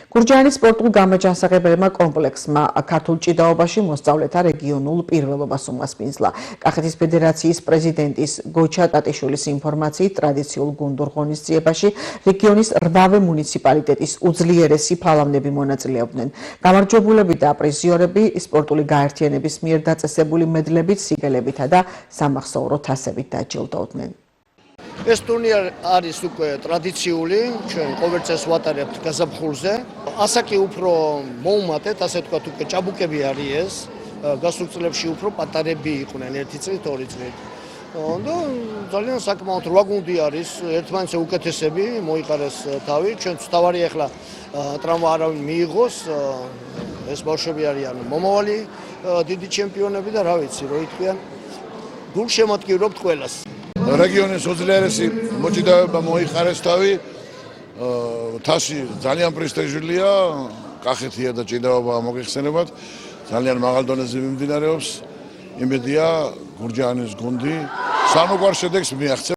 გურჯაანის სპორტულ გამაჯანსაღებელმა კომპლექსმა ქართულ ჭიდაობაში მოსწავლეთა რეგიონულ პირველობას უმასპინძლა. კახეთის ფედერაციის პრეზიდენტის გოჩა ტატიშვილის ინფორმაციით, ტრადიციულ გუნდურ ღონისძიებაში რეგიონის 8 მუნიციპალიტეტის უძლიერესი ფალავნები მონაწილეობდნენ. გამარჯვებულები და პრიზიორები სპორტული გაერთიანების მიერ დაწესებული მედლებით, სიგელებითა და სამახსოვრო თასებით დაჯილდოვდნენ. ეს ტურნირი არის უკვე ტრადიციული, ჩვენ ყოველ წელს ვატარებთ გაზაფხულზე. ასაკი უფრო მოუმატეთ, ასე ვთქვათ, უკვე ჭაბუკები არის ეს. გასულ წლებში უფრო პატარები იყვნენ 1 წლით, 2 წლით. და ძალიან საკმაოდ 8 გუნდი არის, ერთმანეთზე უკეთესები, მოიყარეს თავი. ჩვენც თავარი ახლა ტრამვა არავინ მიიღოს. ეს ბავშვები არიან მომავალი დიდი ჩემპიონები და რა ვიცი, რო იტყვიან, გულშემატკივრობთ ყველას. რეგიონის უძლიერესი მოჭიდავება მოიხარეს თავი. თასი ძალიან პრესტიჟულია, კახეთია და ჭიდაობა მოგეხსენებათ. ძალიან მაღალ დონეზე მიმდინარეობს. იმედია გურჯაანის გუნდი სამოგვარ შედეგს მიაღწევს.